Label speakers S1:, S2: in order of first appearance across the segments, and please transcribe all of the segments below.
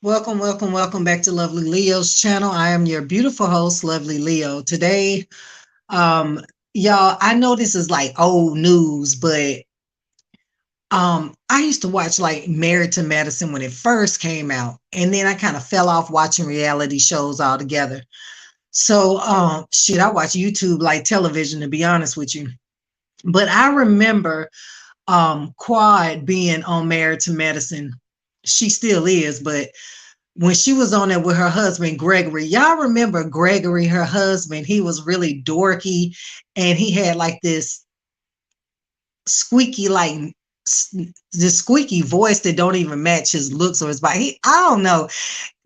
S1: Welcome back to Lovely Leo's channel. I am your beautiful host, Lovely Leo. Today, um, y'all, I know this is like old news, but I used to watch like Married to Medicine when it first came out, and then I kind of fell off watching reality shows altogether. So, shit, I watch YouTube like television, to be honest with you. But I remember Quad being on Married to Medicine. She still is, but when she was on there with her husband Gregory, y'all remember Gregory, her husband? He was really dorky, and he had like this squeaky, like this squeaky voice that don't even match his looks or his body. I don't know.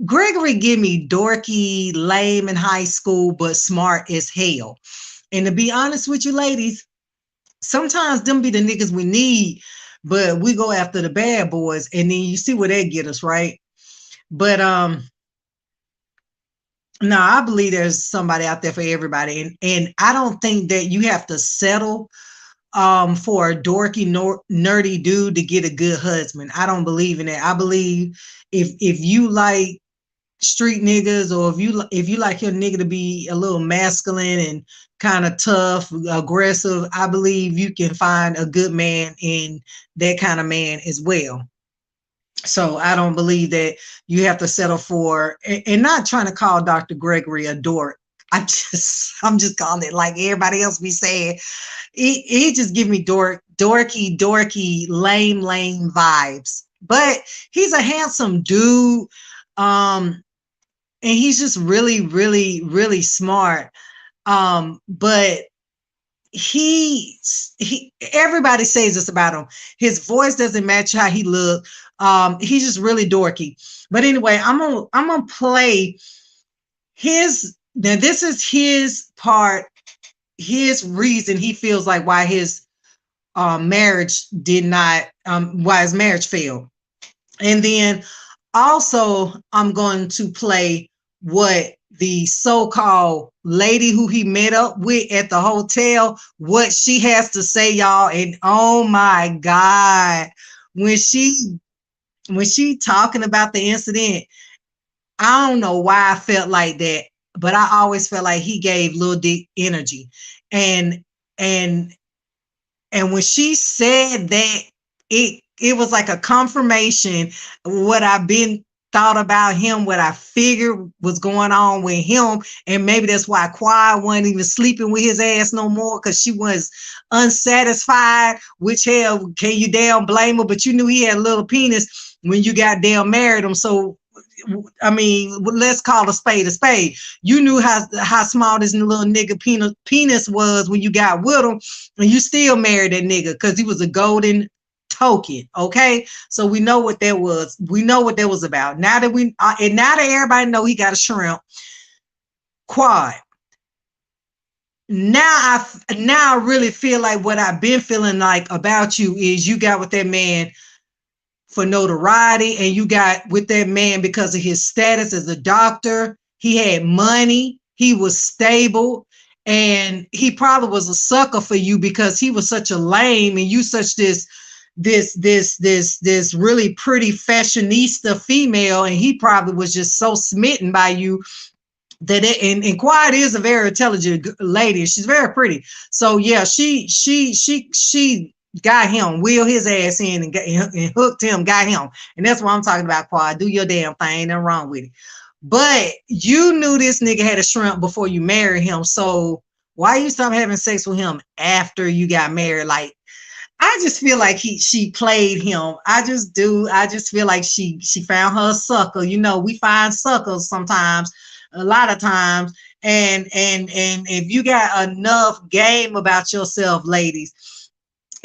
S1: Gregory give me dorky, lame in high school, but smart as hell. And to be honest with you, ladies, sometimes them be the niggas we need, but we go after the bad boys, and then you see where they get us, right? But no, I believe there's somebody out there for everybody, and I don't think that you have to settle for a dorky, nerdy dude to get a good husband. I don't believe in that. I believe if you like street niggas, or if you like your nigga to be a little masculine and kind of tough, aggressive, I believe you can find a good man in that kind of man as well. So I don't believe that you have to settle for, and not trying to call Dr. Gregory a dork. I'm just calling it like everybody else be saying. He just give me dorky, lame vibes. But he's a handsome dude. And he's just really smart. But he everybody says this about him. His voice doesn't match how he look. He's just really dorky. But anyway, I'm gonna play his, now this is his part, his reason he feels like why his marriage did not why his marriage failed. And then also I'm going to play what the so-called lady who he met up with at the hotel, what she has to say, y'all. And oh my God, when she talking about the incident, I don't know why I felt like that, but I always felt like he gave Lil Dick energy. And and and when she said that, it was like a confirmation what I've been thought about him, what I figured was going on with him. And maybe that's why Quad wasn't even sleeping with his ass no more, because she was unsatisfied. Which hell can you damn blame her? But you knew he had a little penis when you got damn married him. So I mean, let's call a spade a spade. You knew how small this little nigga penis was when you got with him, and you still married that nigga because he was a golden token. Okay, so we know what that was. We know what that was about. Now that and now that everybody know he got a shrimp, Quad. Now I really feel like what I've been feeling like about you is you got with that man for notoriety, and you got with that man because of his status as a doctor. He had money, he was stable, and he probably was a sucker for you because he was such a lame, and you such this really pretty fashionista female, and he probably was just so smitten by you that and Quiet is a very intelligent lady. She's very pretty. So yeah, she got him, wheeled his ass in, and hooked him, got him. And that's what I'm talking about, Quad. Do your damn thing, ain't nothing wrong with it. But you knew this nigga had a shrimp before you married him. So why you stop having sex with him after you got married? Like, I just feel like she played him. I just do. I just feel like she found her a sucker. You know, we find suckers sometimes, a lot of times. And if you got enough game about yourself, ladies,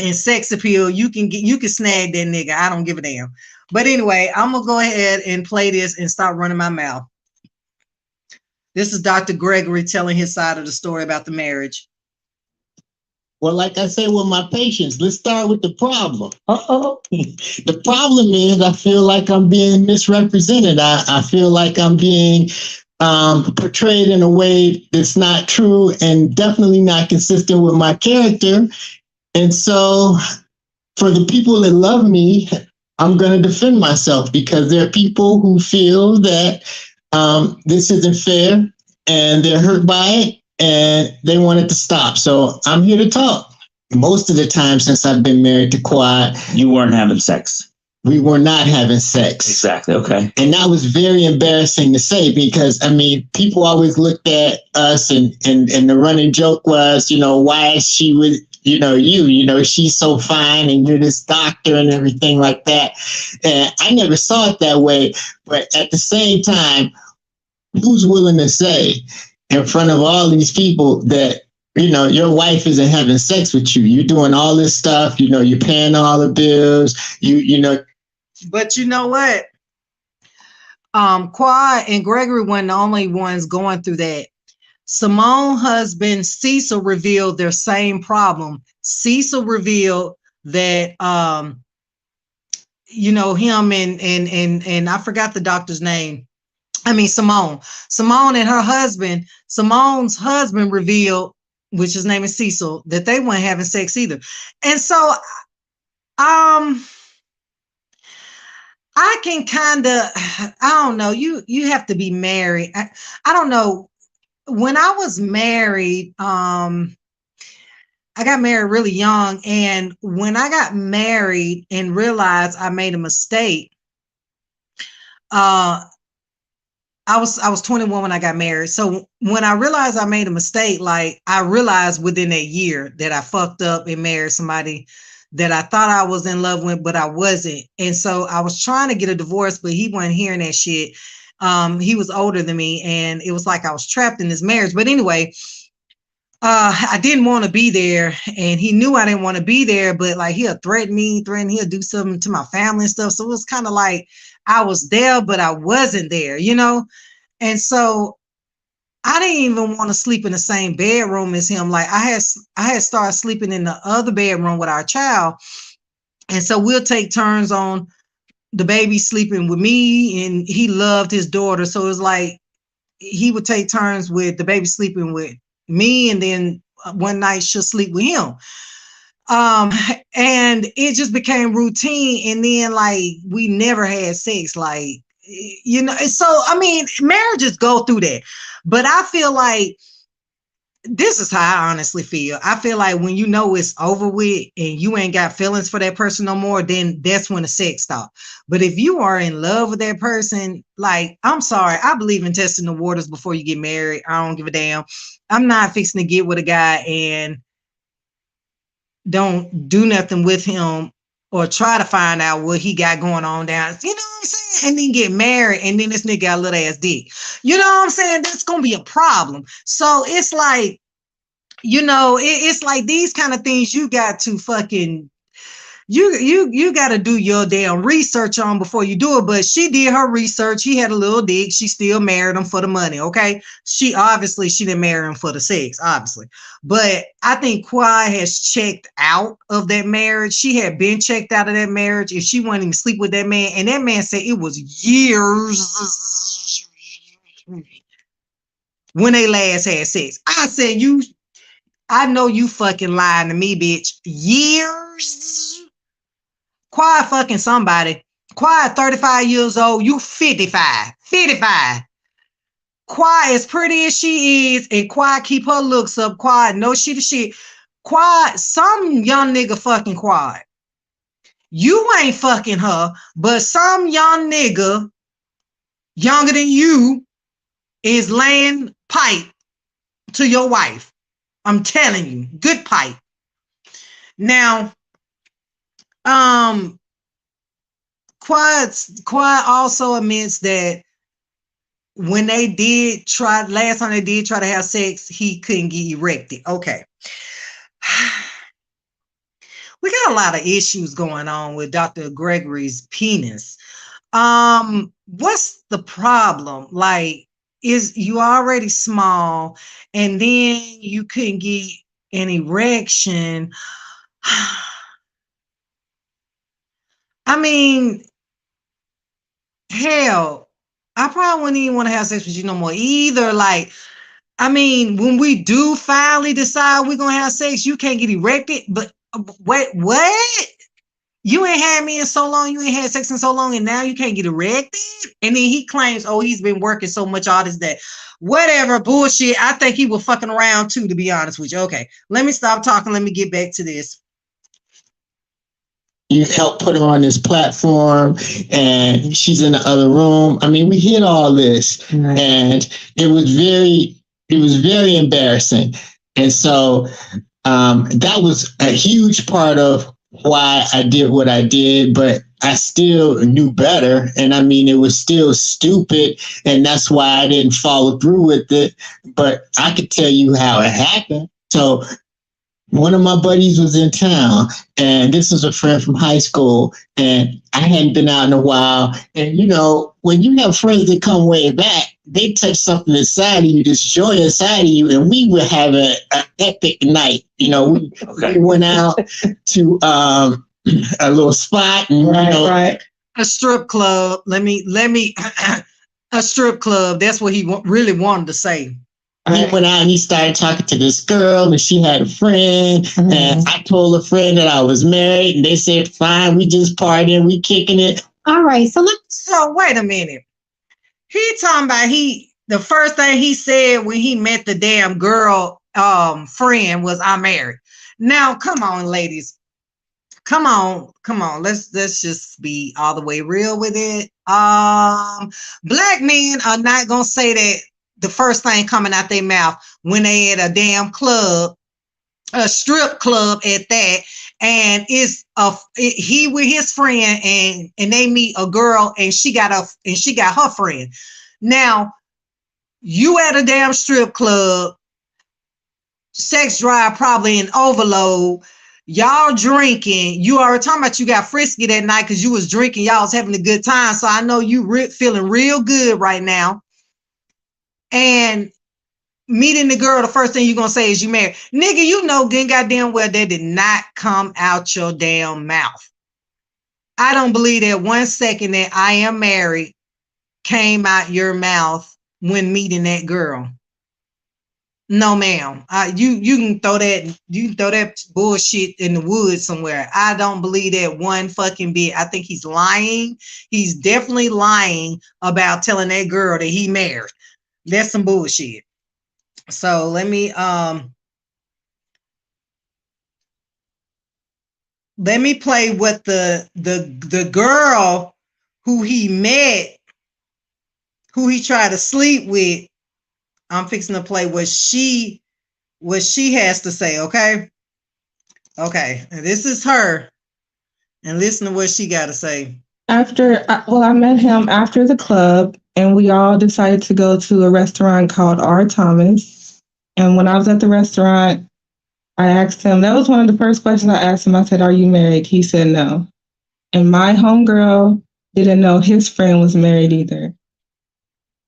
S1: and sex appeal, you can snag that nigga. I don't give a damn. But anyway, I'm gonna go ahead and play this and start running my mouth. This is Dr. Gregory telling his side of the story about the marriage.
S2: Well, like I say with my patients, let's start with the problem. The problem is I feel like I'm being misrepresented. I feel like I'm being portrayed in a way that's not true and definitely not consistent with my character. And so for the people that love me, I'm going to defend myself because there are people who feel that this isn't fair and they're hurt by it and they want it to stop. So I'm here to talk. Most of the time since I've been married to Quad,
S3: You weren't having sex.
S2: we were not having sex.
S3: Exactly. Okay.
S2: And that was very embarrassing to say because I mean, people always looked at us and the running joke was, why is she with she's so fine and you're this doctor and everything like that. And I never saw it that way. But at the same time, who's willing to say in front of all these people that your wife isn't having sex with you? You're doing all this stuff, you're paying all the bills,
S1: But you know what? Quad and Gregory weren't the only ones going through that. Simone's husband Cecil revealed their same problem. Cecil revealed that him and I forgot the doctor's name. I mean Simone. Simone and her husband, Simone's husband revealed, which his name is Cecil, that they weren't having sex either. And so I can kind of, I don't know, you have to be married. I don't know. When I was married, I got married really young, and when I got married and realized I made a mistake, uh, I was 21 when I got married. So when I realized I made a mistake, like I realized within that year that I fucked up and married somebody that I thought I was in love with, but I wasn't. And so I was trying to get a divorce, but he wasn't hearing that shit. He was older than me, and it was like I was trapped in this marriage. But anyway, I didn't want to be there, and he knew I didn't want to be there, but like he'll threaten he'll do something to my family and stuff. So it was kind of like I was there, but I wasn't there. And so I didn't even want to sleep in the same bedroom as him. Like I had started sleeping in the other bedroom with our child. And so we'll take turns on the baby sleeping with me, and he loved his daughter. So it was like he would take turns with the baby sleeping with me, and then one night she'll sleep with him. Um, and it just became routine. And then like we never had sex, so I mean, marriages go through that. But I feel like this is how I honestly feel. I feel like when it's over with and you ain't got feelings for that person no more, then that's when the sex stops. But if you are in love with that person, like, I'm sorry, I believe in testing the waters before you get married. I don't give a damn. I'm not fixing to get with a guy and don't do nothing with him or try to find out what he got going on down. You know what I'm saying? And then get married, and then this nigga got a little ass dick. You know what I'm saying? That's gonna be a problem. So it's like, it's like these kind of things you got to fucking you got to do your damn research on before you do it. But she did her research. He had a little dick. She still married him for the money. Okay. She didn't marry him for the sex, obviously. But I think Quad has checked out of that marriage. She had been checked out of that marriage if she wanted to sleep with that man. And that man said it was years when they last had sex. I said, I know you fucking lying to me, bitch. Years? Quad fucking somebody. Quad 35 years old. You 55. 55. Quad as pretty as she is, and Quad keep her looks up. Quad know she the shit. Quad, some young nigga fucking Quad. You ain't fucking her, but some young nigga younger than you is laying pipe to your wife. I'm telling you, good pipe. Now, Quad also admits that when last time they did try to have sex, he couldn't get erected. Okay. We got a lot of issues going on with Dr. Gregory's penis. What's the problem? Like, is you already small and then you couldn't get an erection? I mean, hell, I probably wouldn't even want to have sex with you no more either. Like, I mean, when we do finally decide we're gonna have sex, you can't get erected. But wait, what? You ain't had me in so long, you ain't had sex in so long, and now you can't get erected. And then he claims, oh, he's been working so much, all this, that. Whatever, bullshit. I think he was fucking around too, to be honest with you. Okay, let me stop talking. Let me get back to this.
S2: You helped put her on this platform, and she's in the other room. I mean, we hit all this, and it was very embarrassing. And so that was a huge part of why I did what I did, but I still knew better. And I mean, it was still stupid. And that's why I didn't follow through with it. But I could tell you how it happened. So one of my buddies was in town, and this was a friend from high school, and I hadn't been out in a while. And you know, when you have friends that come way back, they touch something inside of you, this joy inside of you, and we were having an epic night. You know, we went out to a little spot, and
S1: right. A strip club. Let me a strip club. That's what he really wanted to say.
S2: He went out and he started talking to this girl, and she had a friend. Mm-hmm. And I told a friend that I was married, and they said, "Fine, we just partying, we kicking it."
S1: All right, so wait a minute. He talking about the first thing he said when he met the damn girl friend was, "I'm married." Now, come on, ladies. Come on. Let's just be all the way real with it. Black men are not gonna say that the first thing coming out their mouth when they at a damn club, a strip club at that, and he with his friend, and they meet a girl, and she got her friend. Now, you at a damn strip club, sex drive probably in overload. Y'all drinking. You already talking about you got frisky that night because you was drinking. Y'all was having a good time. So I know you feeling real good right now. And meeting the girl, the first thing you're going to say is you married. Nigga, you know good goddamn well that did not come out your damn mouth. I don't believe that 1 second that I am married came out your mouth when meeting that girl. No, ma'am. You can throw that bullshit in the woods somewhere. I don't believe that one fucking bit. I think he's lying. He's definitely lying about telling that girl that he married. That's some bullshit. So let me play what the girl who he met, who he tried to sleep with. I'm fixing to play what she has to say, okay? Okay, and this is her, and listen to what she got to say.
S4: I met him after the club, and we all decided to go to a restaurant called R. Thomas. And when I was at the restaurant, I asked him, that was one of the first questions I asked him. I said, "Are you married?" He said no. And my homegirl didn't know his friend was married either.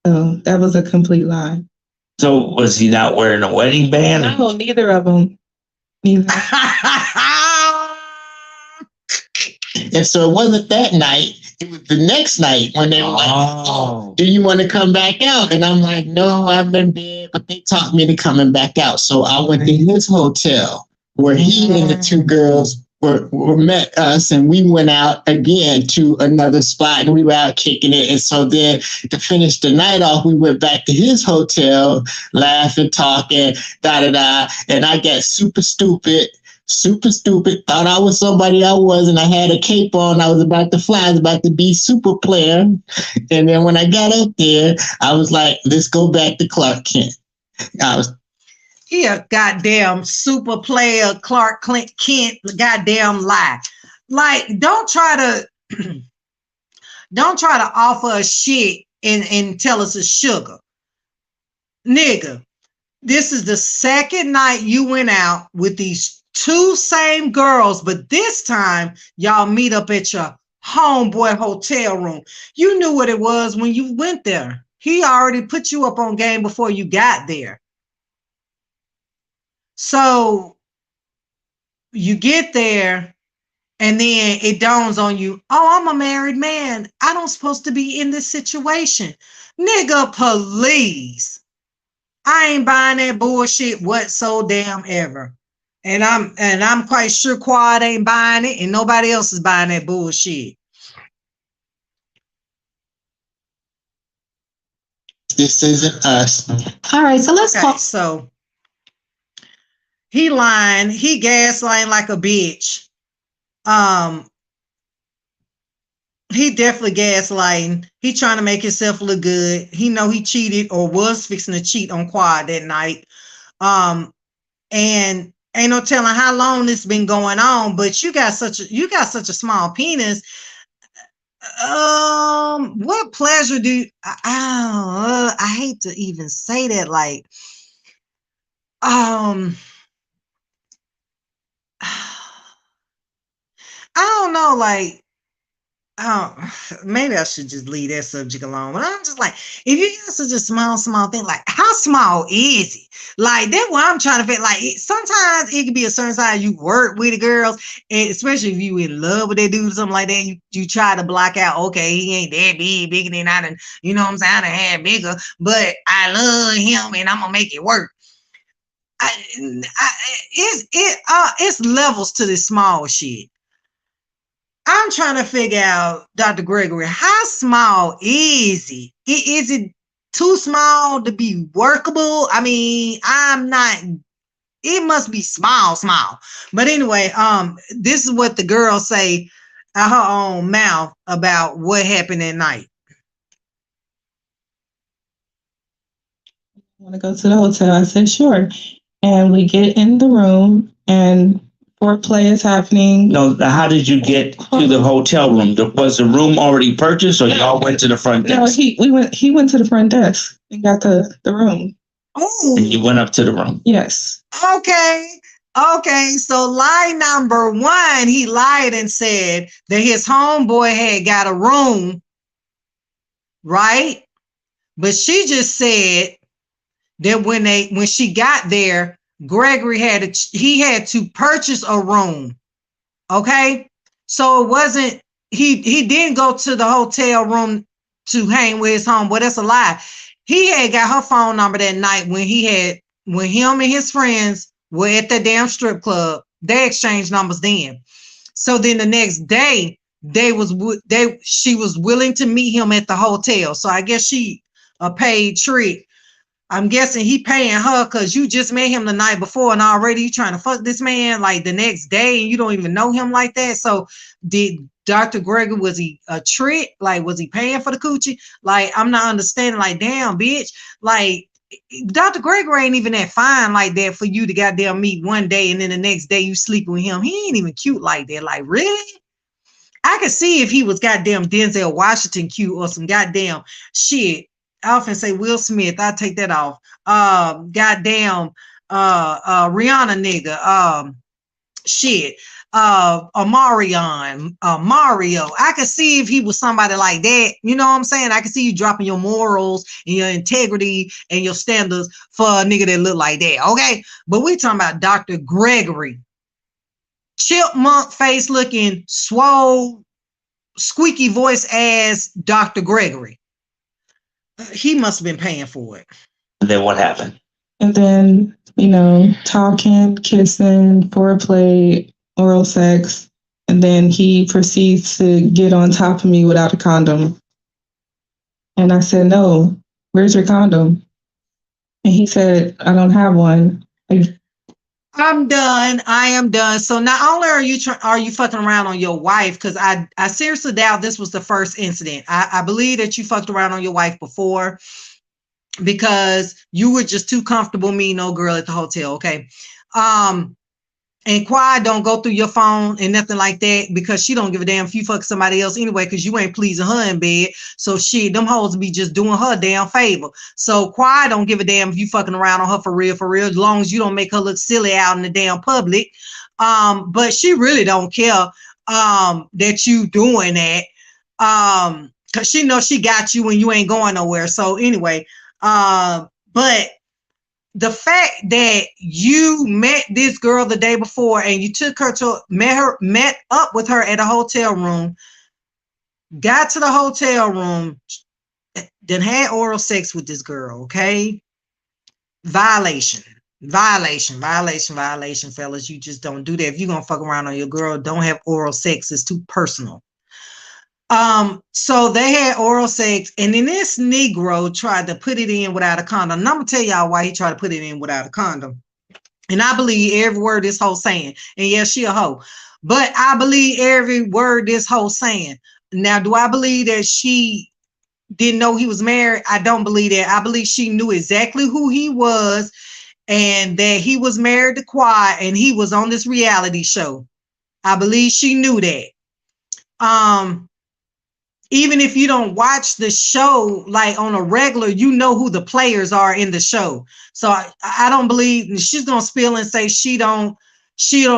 S4: So that was a complete lie.
S3: So was he not wearing a wedding band?
S4: No, neither of them. Neither.
S2: And so it wasn't that night. It was the next night when they were like, "Oh, do you want to come back out?" And I'm like, "No, I've been bed," but they taught me to coming back out. So I went to his hotel where he and the two girls were met us, and we went out again to another spot, and we were out kicking it. And so then to finish the night off, we went back to his hotel, laughing, talking, da-da-da. And I got super stupid, thought I was somebody I wasn't. I had a cape on. I was about to fly. I was about to be super player. And then when I got up there, I was like, let's go back to Clark Kent.
S1: He a goddamn super player, Clark Kent, goddamn lie. Like, don't try to offer us shit and tell us it's sugar. Nigga, this is the second night you went out with these two same girls, but this time y'all meet up at your homeboy hotel room. You knew what it was when you went there. He already put you up on game before you got there. So you get there, and then it dawns on you, oh, I'm a married man. I don't supposed to be in this situation. Nigga, please. I ain't buying that bullshit whatsoever. And I'm quite sure Quad ain't buying it, and nobody else is buying that bullshit.
S2: This isn't us. All right, so let's
S1: Okay,
S2: call.
S1: so he lying, he gaslighting like a bitch. Um, he definitely gaslighting. He trying to make himself look good. He know he cheated or was fixing to cheat on Quad that night. Um, and ain't no telling how long this been going on, but you got such a small penis. What pleasure do I hate to even say that, like, um I don't know, like, oh, maybe I should just leave that subject alone. But I'm just like, if you got such a small thing, like, how small is it? Like, that's what I'm trying to figure. Like, sometimes it can be a certain size you work with the girls, and especially if you in love with that dude or something like that. You try to block out, okay, he ain't that big, bigger than I done, you know what I'm saying? I done had bigger, but I love him and I'm gonna make it work. I, I it's levels to this small shit. I'm trying to figure out, Dr. Gregory, how small is it? Is it too small to be workable? I mean, I'm not, it must be small. But anyway, this is what the girl say out her own mouth about what happened that night.
S4: Want to go to the hotel? I said, sure. And we get in the room and foreplay is happening.
S3: No, how did you get to the hotel room? Was the room already purchased, or y'all went to the front
S4: No,
S3: desk?
S4: he went to the front desk and got the room.
S3: And you
S1: Oh,
S3: went up to the room.
S4: Yes.
S1: okay. Okay, so lie number one, he lied and said that his homeboy had got a room, right? But she just said that when she got there, Gregory had to purchase a room. Okay, so it wasn't, he didn't go to the hotel room to hang with his homeboy. That's a lie. He had got her phone number that night when him and his friends were at the damn strip club. They exchanged numbers then. So then the next day, she was willing to meet him at the hotel. So I guess she a paid trick. I'm guessing he paying her because you just met him the night before and already you trying to fuck this man like the next day and you don't even know him like that. So did Dr. Gregory, was he a trick? Like, was he paying for the coochie? Like, I'm not understanding. Like, damn, bitch. Like, Dr. Gregory ain't even that fine like that for you to goddamn meet one day and then the next day you sleeping with him. He ain't even cute like that. Like, really? I could see if he was goddamn Denzel Washington cute or some goddamn shit. I often say Will Smith. I take that off. Goddamn Rihanna nigga. Shit. Amarion, Mario. I could see if he was somebody like that. You know what I'm saying? I could see you dropping your morals and your integrity and your standards for a nigga that look like that. Okay. But we talking about Dr. Gregory. Chipmunk face looking, swole, squeaky voice ass Dr. Gregory. He must have been paying for it.
S3: And then what happened?
S4: And then, talking, kissing, foreplay, oral sex. And then he proceeds to get on top of me without a condom. And I said, no, where's your condom? And he said, I don't have one.
S1: I'm done. I am done. So not only are you fucking around on your wife, because I seriously doubt this was the first incident. I believe that you fucked around on your wife before because you were just too comfortable meeting no girl at the hotel. Okay. And Quad don't go through your phone and nothing like that because she don't give a damn if you fuck somebody else anyway because you ain't pleasing her in bed. So shit, them hoes be just doing her a damn favor. So Quad don't give a damn if you fucking around on her for real, as long as you don't make her look silly out in the damn public. But she really don't care that you doing that. Cause she knows she got you and you ain't going nowhere. So anyway, but the fact that you met this girl the day before and you took her to met up with her at a hotel room, got to the hotel room, then had oral sex with this girl, okay? Violation. Violation, fellas. You just don't do that. If you're gonna fuck around on your girl, don't have oral sex. It's too personal. So they had oral sex, and then this Negro tried to put it in without a condom. And I'm gonna tell y'all why he tried to put it in without a condom. And I believe every word this hoe saying. And yes, she a hoe. But I believe every word this hoe saying. Now, do I believe that she didn't know he was married? I don't believe that. I believe she knew exactly who he was and that he was married to Quad and he was on this reality show. I believe she knew that. Um, Even if you don't watch the show like on a regular, you know who the players are in the show. So I don't believe she's gonna spill and say she don't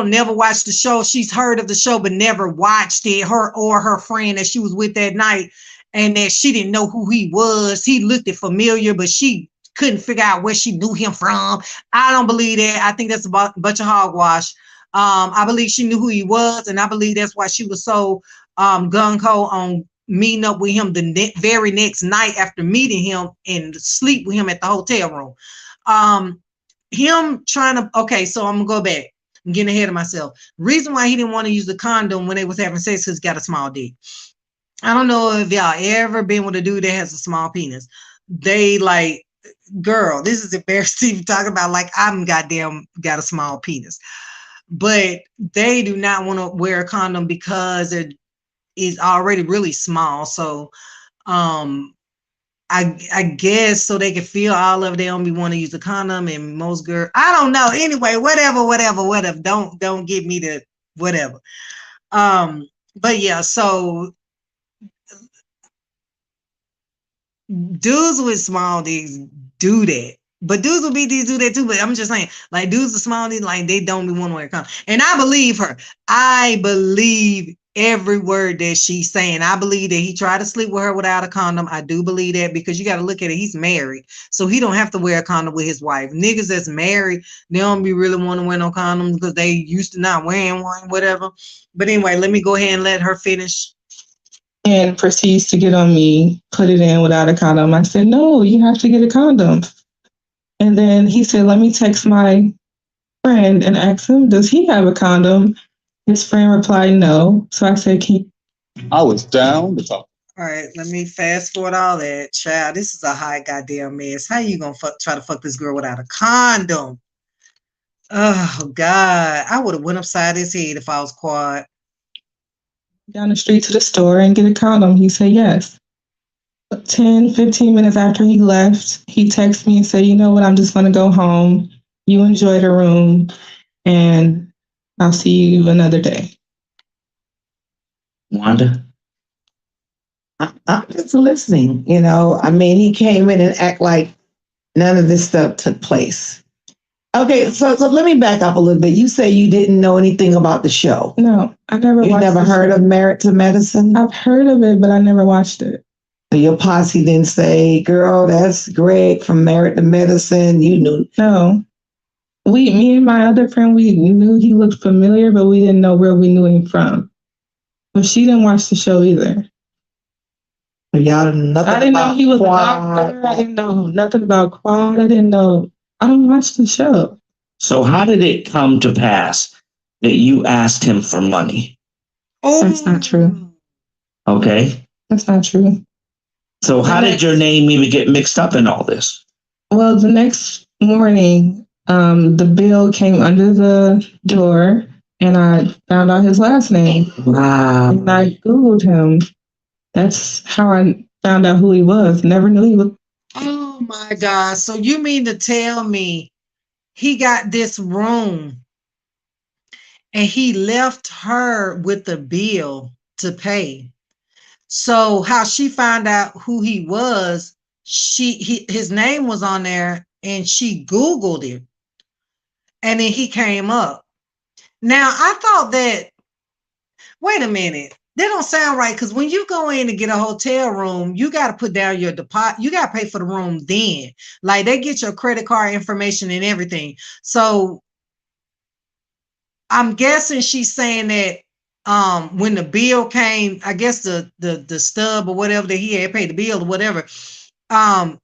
S1: never watch the show. She's heard of the show but never watched it. Her or her friend that she was with that night, and that she didn't know who he was. He looked it familiar, but she couldn't figure out where she knew him from. I don't believe that. I think that's a bunch of hogwash. I believe she knew who he was, and I believe that's why she was so gung ho on meeting up with him the very next night after meeting him and sleep with him at the hotel room. Um, Him trying to, okay, so I'm gonna go back. I'm getting ahead of myself. Reason why he didn't want to use the condom when they was having sex because he got a small dick. I don't know if y'all ever been with a dude that has a small penis. They like, girl, this is embarrassing talking about like I'm goddamn got a small penis. But they do not want to wear a condom because it is already really small. So um I guess so they can feel all of it. They don't be want to use a condom, and most girls, I don't know. Anyway, whatever. Don't get me to whatever. But yeah, so dudes with small dicks do that. But dudes with big dicks do that too. But I'm just saying, like dudes with small dicks, like they don't be want to wear a condom. And I believe her. I believe every word that she's saying. I believe that he tried to sleep with her without a condom. I do believe that because you got to look at it. He's married, so he don't have to wear a condom with his wife. Niggas that's married, they don't be really want to wear no condoms because they used to not wearing one, whatever. But anyway, let me go ahead and let her finish.
S4: And proceeds to get on me, put it in without a condom. I said, no, you have to get a condom. And then he said, let me text my friend and ask him, does he have a condom? His friend replied, no. So I said, I was down to talk.
S1: All right, let me fast forward all that. Child, this is a high goddamn mess. How you gonna try to fuck this girl without a condom? Oh God, I would have went upside his head if I was Quad.
S4: Down the street to the store and get a condom. He said yes. 10, 15 minutes after he left, he texted me and said, you know what, I'm just going to go home. You enjoy the room, and I'll see you another day.
S3: Wanda?
S5: I'm just listening. I mean, he came in and act like none of this stuff took place. Okay, so let me back up a little bit. You say you didn't know anything about the show.
S4: No, I never
S5: You
S4: watched
S5: never
S4: the
S5: heard
S4: show.
S5: of Married to Medicine?
S4: I've heard of it, but I never watched it.
S5: So your posse didn't say, girl, that's Greg from Married to Medicine. You knew.
S4: No. Me and my other friend, we knew he looked familiar, but we didn't know where we knew him from. But she didn't watch the show either.
S5: Y'all didn't know nothing
S4: I didn't know
S5: about
S4: he was a
S5: Quad.
S4: doctor. I didn't know nothing about Quad. I don't watch the show.
S3: So how did it come to pass that you asked him for money?
S1: Oh,
S4: That's not true.
S3: Okay.
S4: That's not true.
S3: So how did your name even get mixed up in all this?
S4: Well, the next morning, the bill came under the door, and I found out his last name.
S5: Wow.
S4: And I Googled him. That's how I found out who he was. Never knew he was.
S1: Oh my God. So you mean to tell me he got this room and he left her with the bill to pay? So how she found out who he was, his name was on there and she Googled him and then he came up. Now I thought that, wait a minute. That don't sound right because when you go in to get a hotel room, you got to put down your deposit. You got to pay for the room then. Like they get your credit card information and everything. So I'm guessing she's saying that when the bill came, I guess the stub or whatever that he had paid the bill or whatever, um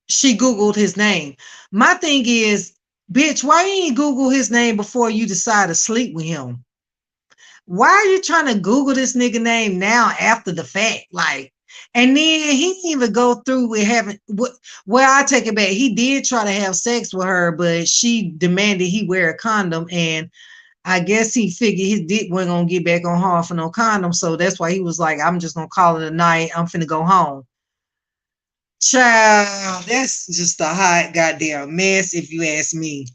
S1: she Googled his name. My thing is Bitch, why you ain't Google his name before you decide to sleep with him? Why are you trying to Google this nigga name now after the fact? Like, and then he didn't even go through with having what, well, I take it back. He did try to have sex with her, but she demanded he wear a condom, and I guess he figured his dick wasn't gonna get back on hard for no condom. So that's why he was like, I'm just gonna call it a night. I'm finna go home. Child, that's just a hot goddamn mess, if you ask me.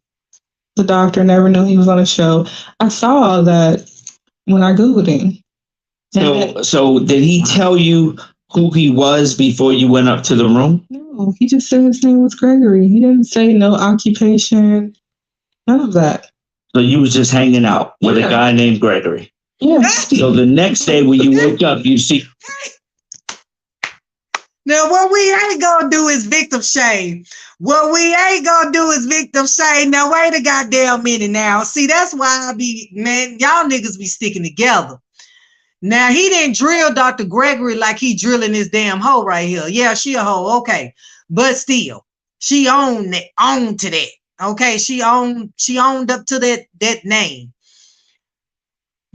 S4: The doctor never knew he was on a show. I saw all that when I Googled him.
S3: So did he tell you who he was before you went up to the room?
S4: No, he just said his name was Gregory. He didn't say no occupation, none of that.
S3: So you was just hanging out with a guy named Gregory.
S4: Yeah.
S3: So the next day when you wake up, you see.
S1: Now, what we ain't gonna do is victim shame. What we ain't gonna do is victim shame. Now, wait a goddamn minute now. See, that's why I be, man, y'all niggas be sticking together. Now, he didn't drill Dr. Gregory like he drilling this damn hoe right here. Yeah, she a hoe, okay. But still, she owned to that. Okay, she owned up to that name.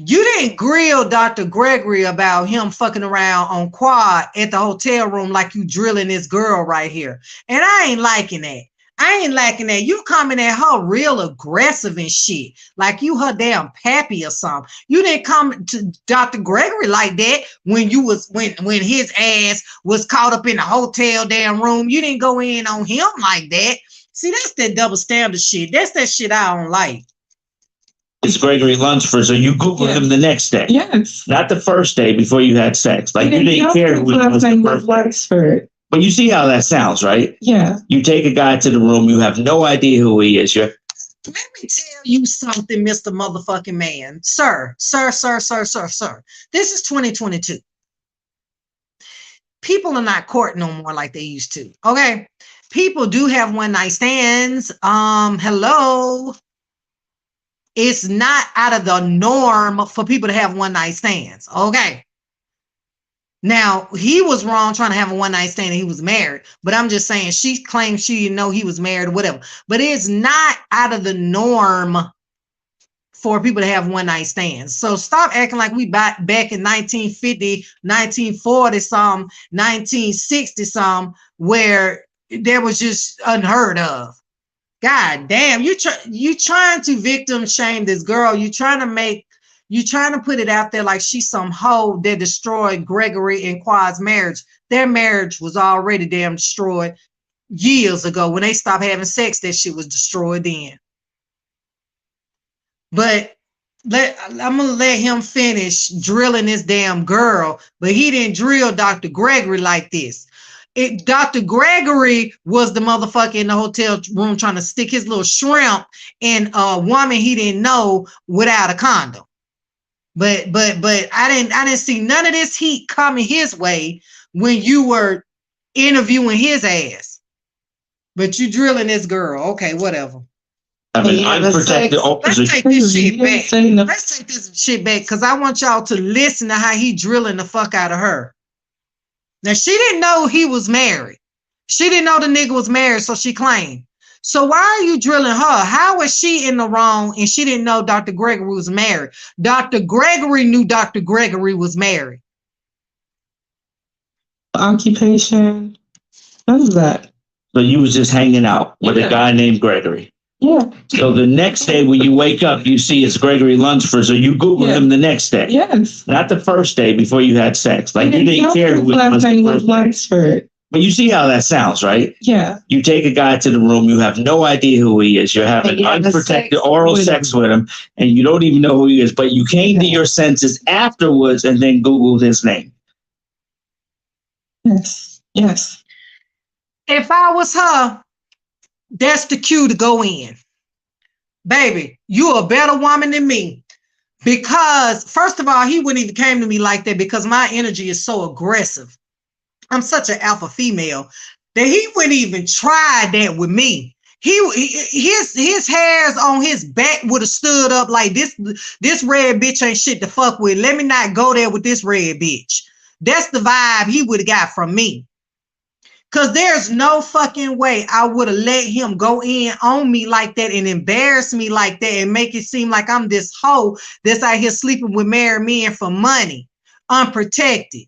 S1: You didn't grill Dr. Gregory about him fucking around on Quad at the hotel room like you drilling this girl right here. And I ain't liking that. I ain't liking that. You coming at her real aggressive and shit. Like you her damn pappy or something. You didn't come to Dr. Gregory like that when you was when his ass was caught up in the hotel damn room. You didn't go in on him like that. See, that's that double standard shit. That's that shit I don't like.
S3: It's Gregory Lunsford, so you Google him the next day.
S4: Yes.
S3: Not the first day before you had sex. Like you didn't care who it was the first
S4: Lunsford.
S3: But you see how that sounds, right?
S4: Yeah.
S3: You take a guy to the room, you have no idea who he is.
S1: Let me tell you something, Mr. Motherfucking Man. Sir. This is 2022. People are not courting no more like they used to. Okay. People do have one night stands. Hello. It's not out of the norm for people to have one night stands. Okay. Now, he was wrong trying to have a one night stand and he was married. But I'm just saying, she claims she didn't know he was married or whatever. But it's not out of the norm for people to have one night stands. So stop acting like we back in 1950, 1940 some, 1960 some, where there was just unheard of. God damn, you trying to victim shame this girl. You trying to put it out there like she's some hoe that destroyed Gregory and Quad's marriage. Their marriage was already damn destroyed years ago. When they stopped having sex, that shit was destroyed then. But I'm gonna let him finish drilling this damn girl, but he didn't drill Dr. Gregory like this. Dr. Gregory was the motherfucker in the hotel room trying to stick his little shrimp in a woman he didn't know without a condom. But I didn't see none of this heat coming his way when you were interviewing his ass. But you drilling this girl. Okay, whatever.
S3: I mean, unprotected
S1: officer. Let's take this shit back. Let's take this shit back because I want y'all to listen to how he drilling the fuck out of her. Now, she didn't know he was married. She didn't know the nigga was married, so she claimed. So why are you drilling her? How was she in the wrong and she didn't know Dr. Gregory was married? Dr. Gregory knew Dr. Gregory was married.
S4: Occupation, none of that.
S3: So you was just hanging out with a guy named Gregory.
S4: Yeah.
S3: So the next day when you wake up, you see it's Gregory Lunsford, so you Google him the next day.
S4: Yes.
S3: Not the first day before you had sex. Like you didn't care who it was the first
S4: Lunsford.
S3: But you see how that sounds, right?
S4: Yeah.
S3: You take a guy to the room, you have no idea who he is. You're having unprotected oral sex with him, and you don't even know who he is. But you came to your senses afterwards and then Googled his name.
S4: Yes. Yes.
S1: If I was her, that's the cue to go in. Baby, you a better woman than me. Because, first of all, he wouldn't even came to me like that because my energy is so aggressive. I'm such an alpha female that he wouldn't even try that with me. His hairs on his back would have stood up like this red bitch ain't shit to fuck with. Let me not go there with this red bitch. That's the vibe he would have got from me. Cause there's no fucking way I would have let him go in on me like that and embarrass me like that and make it seem like I'm this hoe that's out here sleeping with married men for money, unprotected.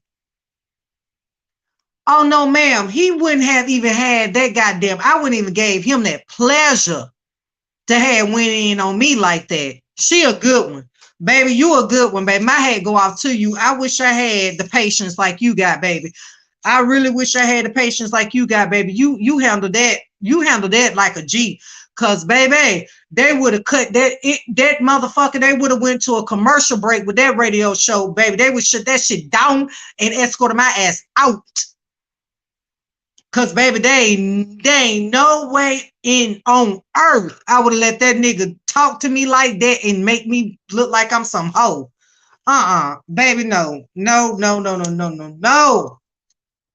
S1: Oh no, ma'am. He wouldn't have even had that goddamn. I wouldn't even gave him that pleasure to have went in on me like that. She a good one. Baby, you a good one, baby. My head go off to you. I wish I had the patience like you got, baby. I really wish I had the patience like you got, baby. You handle that. You handle that like a G. Cause baby, they would have cut that motherfucker. They would have went to a commercial break with that radio show, baby. They would shut that shit down and escorted my ass out. Cause baby, they ain't no way in on earth I would have let that nigga talk to me like that and make me look like I'm some hoe. Baby, no.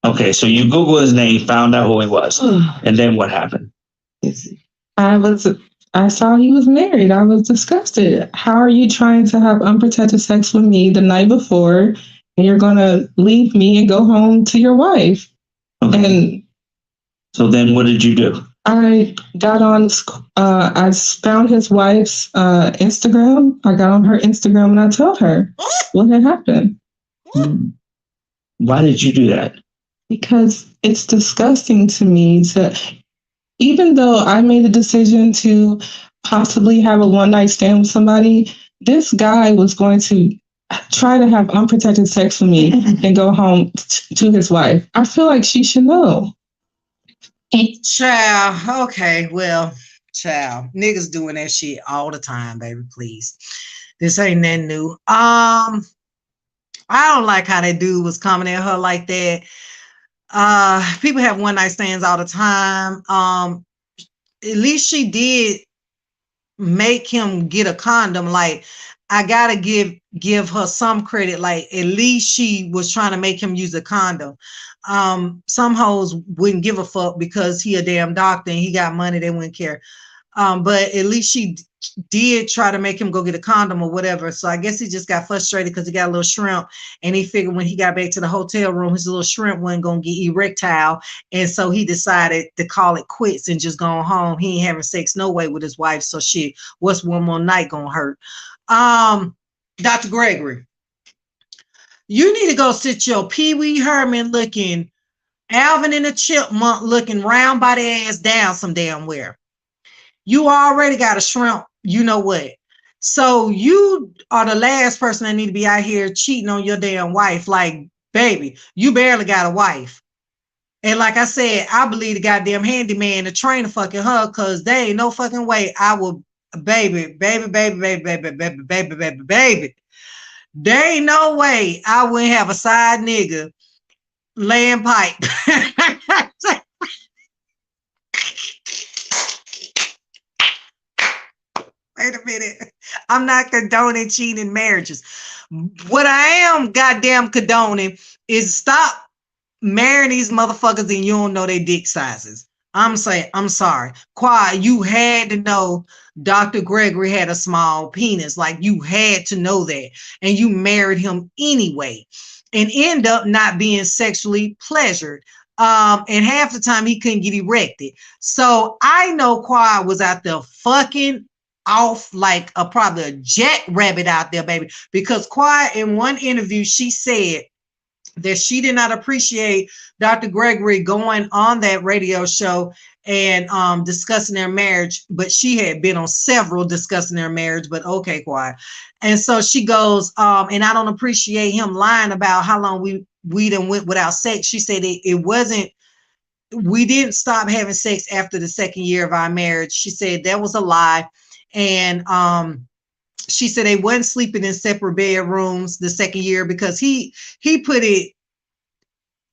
S3: Okay, so you Google his name, found out who he was, and then what happened?
S4: I saw he was married. I was disgusted. How are you trying to have unprotected sex with me the night before and you're gonna leave me and go home to your wife?
S3: Okay.
S4: And
S3: so then what did you do?
S4: I got on, I found his wife's Instagram. I got on her Instagram and I told her what had happened.
S3: Why did you do that?
S4: Because it's disgusting to me to, even though I made a decision to possibly have a one night stand with somebody, this guy was going to try to have unprotected sex with me and go home to his wife. I feel like she should know.
S1: Child, okay, well, child, niggas doing that shit all the time, baby, please. This ain't that new. I don't like how that dude was coming at her like that. People have one night stands all the time. At least she did make him get a condom. Like, I gotta give her some credit. Like, at least she was trying to make him use a condom. Some hoes wouldn't give a fuck because he a damn doctor and he got money, they wouldn't care. But at least she did try to make him go get a condom or whatever. So I guess he just got frustrated because he got a little shrimp, and he figured when he got back to the hotel room, his little shrimp wasn't gonna get erectile, and so he decided to call it quits and just go home. He ain't having sex no way with his wife. So shit, what's one more night gonna hurt? Dr. Gregory, you need to go sit your Pee Wee Herman looking, Alvin and the Chipmunk looking round body ass down some damn where. You already got a shrimp, you know what? So you are the last person that need to be out here cheating on your damn wife. Like, baby, you barely got a wife. And like I said, I believe the goddamn handyman, the trainer fucking her, because there ain't no fucking way I will, baby. There ain't no way I wouldn't have a side nigga laying pipe. Wait a minute. I'm not condoning cheating marriages. What I am goddamn condoning is stop marrying these motherfuckers and you don't know their dick sizes. I'm saying, I'm sorry. Quad, you had to know Dr. Gregory had a small penis. Like, you had to know that. And you married him anyway and end up not being sexually pleasured. And half the time he couldn't get erected. So I know Quad was out there fucking off like probably a jackrabbit out there, baby. Because Quad, in one interview, she said that she did not appreciate Dr. Gregory going on that radio show and discussing their marriage, but she had been on several discussing their marriage, but okay, Quad. And so she goes, and I don't appreciate him lying about how long we done went without sex. She said it wasn't, we didn't stop having sex after the second year of our marriage. She said that was a lie. And she said they wasn't sleeping in separate bedrooms the second year because he put it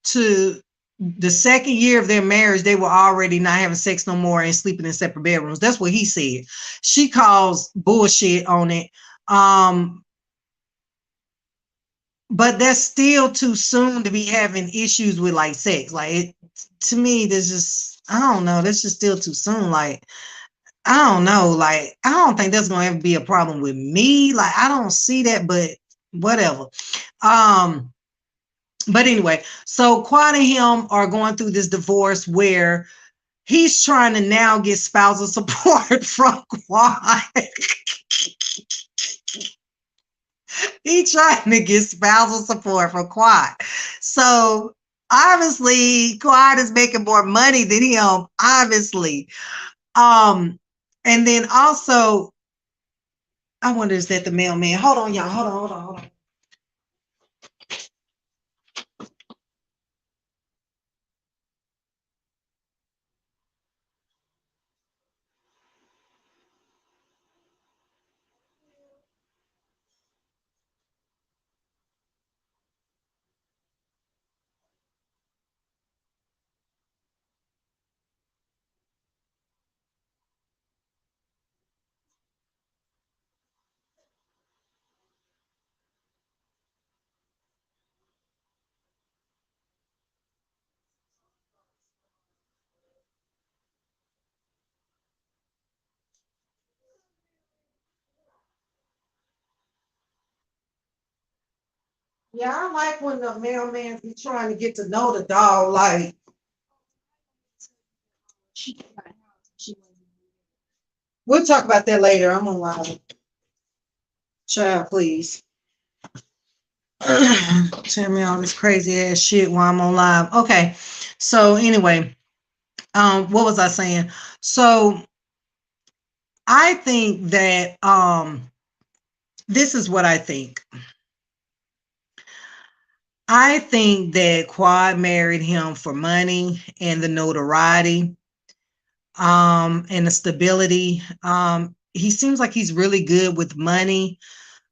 S1: to the second year of their marriage, they were already not having sex no more and sleeping in separate bedrooms. That's what he said. She calls bullshit on it. But that's still too soon to be having issues with like sex. Like, it, to me, there's just, I don't know, that's just still too soon. Like, I don't know. Like, I don't think that's gonna ever be a problem with me. Like, I don't see that, but whatever. But anyway, so Quad and him are going through this divorce where he's trying to now get spousal support from Quad. He's trying to get spousal support from Quad. So obviously Quad is making more money than him, obviously. Um, and then also, I wonder, is that the mailman? Hold on, y'all. Hold on. Yeah, I like when the mailman be trying to get to know the dog. Like, we'll talk about that later. I'm on live. Child, please. Tell me all this crazy ass shit while I'm on live. Okay. So anyway, what was I saying? So I think that this is what I think. I think that Quad married him for money and the notoriety, and the stability. He seems like he's really good with money,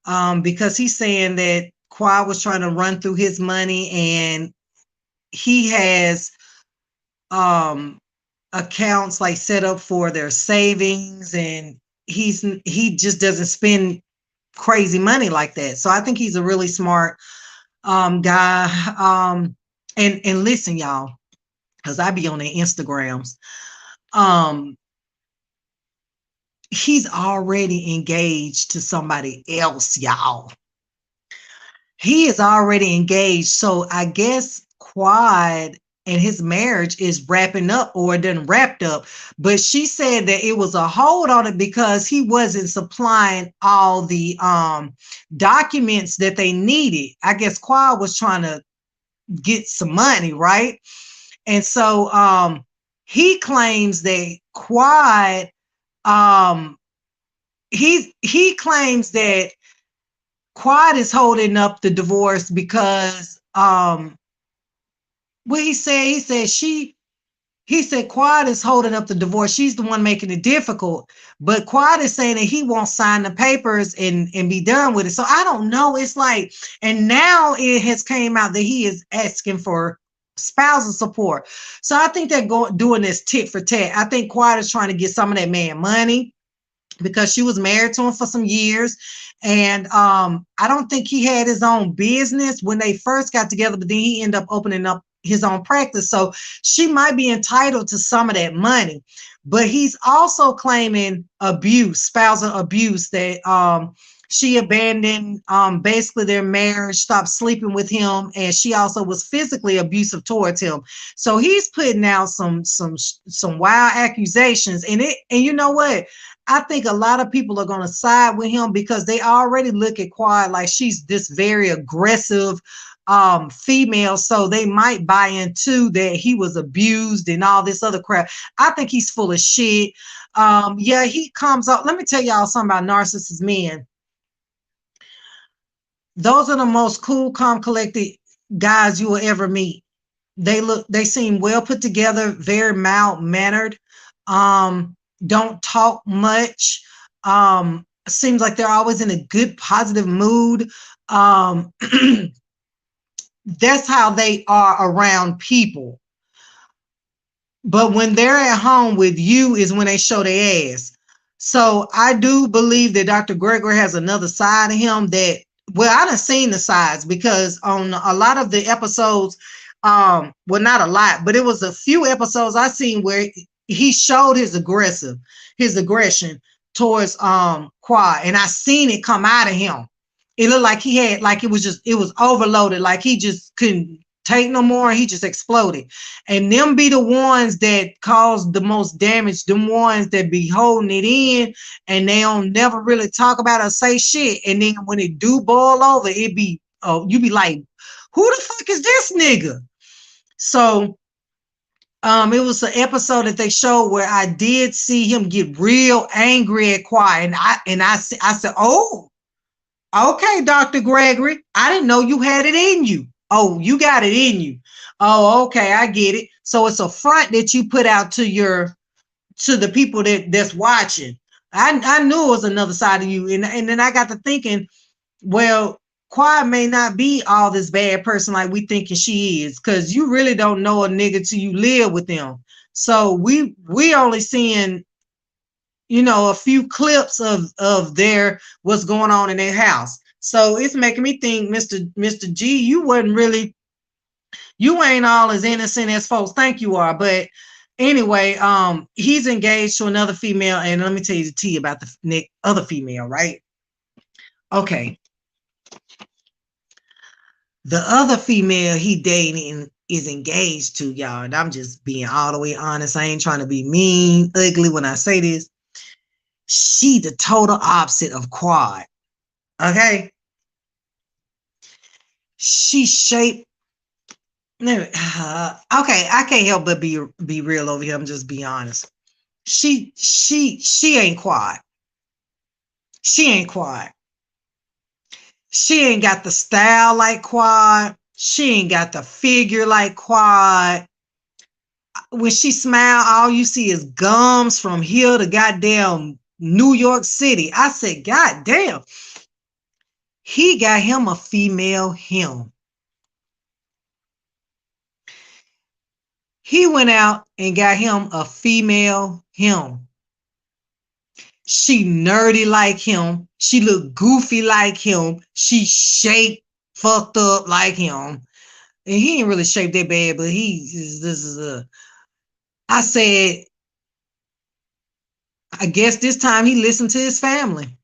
S1: because he's saying that Quad was trying to run through his money, and he has um, accounts like set up for their savings, and he just doesn't spend crazy money like that. So I think he's a really smart guy. And listen, y'all, because I be on their Instagrams. Um, he's already engaged to somebody else, y'all. He is already engaged. So I guess Quad and his marriage is wrapping up, or done wrapped up. But she said that it was a hold on it because he wasn't supplying all the documents that they needed. I guess Quad was trying to get some money, right? And so he claims that Quad um he claims that Quad is holding up the divorce because what he said Quad is holding up the divorce. She's the one making it difficult. But Quad is saying that he won't sign the papers and be done with it. So I don't know. It's like, and now it has came out that he is asking for spousal support. So I think they're doing this tit for tat. I think Quad is trying to get some of that man money because she was married to him for some years. And I don't think he had his own business when they first got together, but then he ended up opening up his own practice. So she might be entitled to some of that money. But he's also claiming abuse, spousal abuse, that she abandoned basically their marriage, stopped sleeping with him, and she also was physically abusive towards him. So he's putting out some wild accusations. And you know what? I think a lot of people are going to side with him because they already look at Quad like she's this very aggressive female. So they might buy into that he was abused and all this other crap. I think he's full of shit. Yeah, he comes up. Let me tell y'all something about narcissist men. Those are the most cool, calm, collected guys you will ever meet. They seem well put together, very mild mannered, don't talk much. Seems like they're always in a good, positive mood. That's how they are around people. But when they're at home with you is when they show their ass. So I do believe that Dr. Gregory has another side of him that, well, I done seen the sides because on a lot of the episodes, well, not a lot, but it was a few episodes I seen where he showed his aggression towards Quad, and I seen it come out of him. It looked like he had, like it was overloaded, like he just couldn't take no more. He just exploded. And them be the ones that cause the most damage, them ones that be holding it in and they don't never really talk about it or say shit. And then when it do boil over, it be, oh, you be like, who the fuck is this nigga? So it was an episode that they showed where I did see him get real angry at Quiet. I said, oh, okay, Dr. Gregory, I didn't know you had it in you. Oh, you got it in you. Oh, okay, I get it. So it's a front that you put out to the people that's watching. I knew it was another side of you. And then I got to thinking, well, Quad may not be all this bad person like we thinking she is, because you really don't know a nigga till you live with them. So we only seeing, a few clips of their what's going on in their house. So it's making me think, Mr. G, you ain't all as innocent as folks think you are. But anyway, he's engaged to another female, and let me tell you the tea about the other female, right? Okay. The other female he dating is engaged to, y'all, and I'm just being all the way honest. I ain't trying to be mean, ugly when I say this. She the total opposite of Quad. Okay. She shaped. Okay, I can't help but be real over here. I'm just being honest. She ain't Quad. She ain't Quad. She ain't got the style like Quad. She ain't got the figure like Quad. When she smile, all you see is gums from here to goddamn New York City. I said, God damn. He got him a female him. He went out and got him a female him. She nerdy like him. She looked goofy like him. She shaped fucked up like him. And he ain't really shaped that bad, but I said, I guess this time he listened to his family.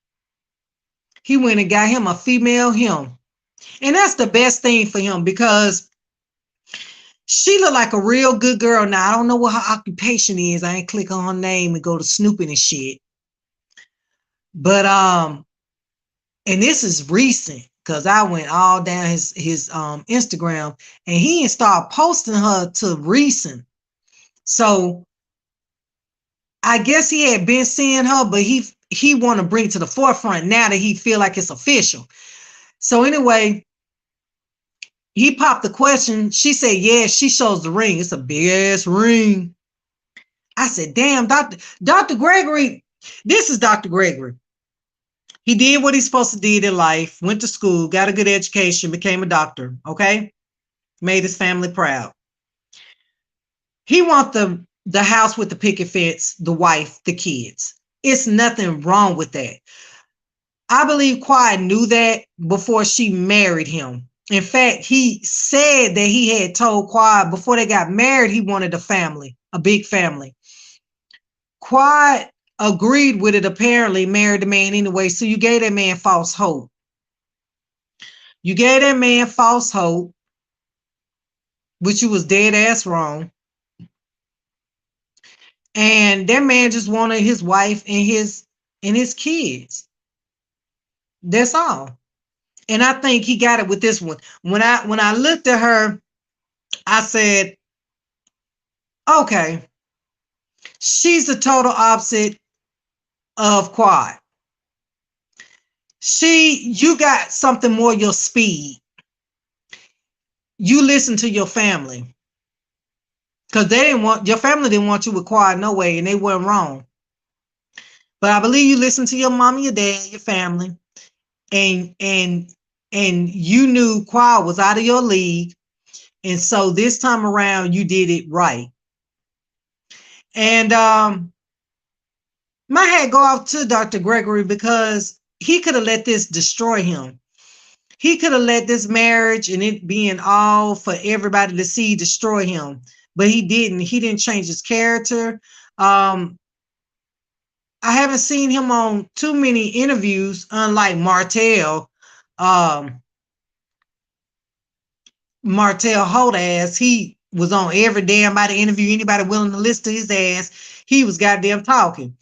S1: He went and got him a female him. And that's the best thing for him, because she looked like a real good girl. Now, I don't know what her occupation is. I ain't click on her name and go to snooping and shit. But and this is recent, because I went all down his Instagram, and he ain't started posting her to recent. So I guess he had been seeing her, but he want to bring it to the forefront now that he feel like it's official. So anyway, he popped the question. She said, yeah, she shows the ring. It's a big ass ring. I said, damn, Dr. Gregory, this is Dr. Gregory. He did what he's supposed to do in life, went to school, got a good education, became a doctor, okay? Made his family proud. He want the house with the picket fence, the wife, the kids. It's nothing wrong with that. I believe Quad knew that before she married him. In fact, he said that he had told Quad before they got married, he wanted a family, a big family. Quad agreed with it, apparently, married the man anyway. So you gave that man false hope. You gave that man false hope, which you was dead ass wrong. And that man just wanted his wife and his kids. That's all. And I think he got it with this one. When I looked at her, I said, okay, she's the total opposite of Quad. You got something more your speed. You listen to your family. Because your family didn't want you with Quad no way, and they weren't wrong. But I believe you listen to your mom and your dad, your family, and you knew Quad was out of your league. And so this time around, you did it right. And my hat go off to Dr. Gregory, because he could have let this destroy him. He could have let this marriage and it being all for everybody to see destroy him. But he didn't. He didn't change his character. I haven't seen him on too many interviews, unlike Martell. um Martell Holt ass, he was on every damn body interview, anybody willing to listen to his ass, he was goddamn talking.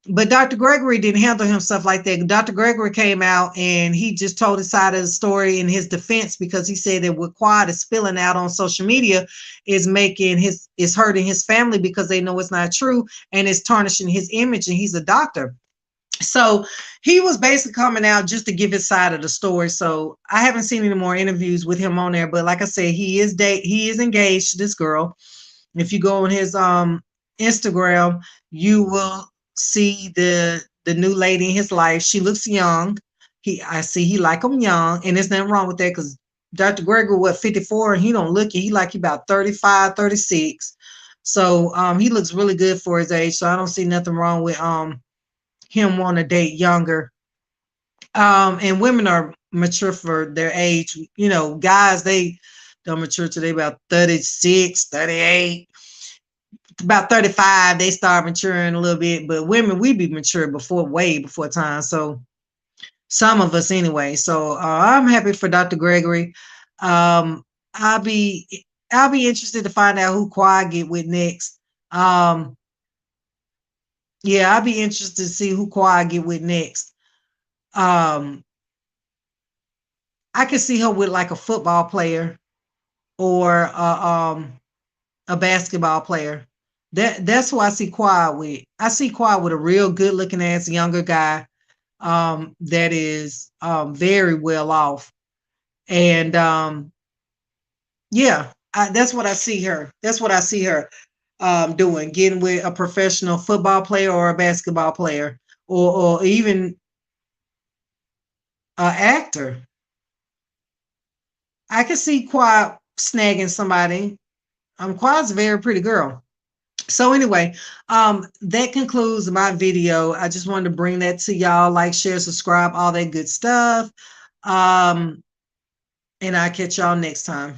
S1: But Dr. Gregory didn't handle himself like that. Dr. Gregory came out and he just told his side of the story in his defense, because he said that what Quad is spilling out on social media is hurting his family, because they know it's not true, and it's tarnishing his image, and he's a doctor. So he was basically coming out just to give his side of the story. So I haven't seen any more interviews with him on there, but like I said, he is engaged to this girl. If you go on his Instagram, you will see the new lady in his life. She looks young. I see he like him young, and there's nothing wrong with that, because Dr. Gregory, what, 54, and he don't look it. He like he about 35, 36. So he looks really good for his age. So I don't see nothing wrong with him want to date younger. And women are mature for their age. You know, guys, they don't mature till they about 36, 38. About 35, they start maturing a little bit. But women, we be mature way before time. So some of us anyway. So I'm happy for Dr. Gregory. Um, I'll be I'll be interested to find out who Quad get with next. Um, yeah, I'll be interested to see who Quad get with next. Um, I could see her with like a football player or a basketball player. That's who I see Quad with. I see Quad with a real good looking ass younger guy that is very well off. And yeah, that's what I see her. That's what I see her doing, getting with a professional football player or a basketball player, or even an actor. I could see Quad snagging somebody. Quad's a very pretty girl. So anyway, that concludes my video. I just wanted to bring that to y'all. Like, share, subscribe, all that good stuff. And I'll catch y'all next time.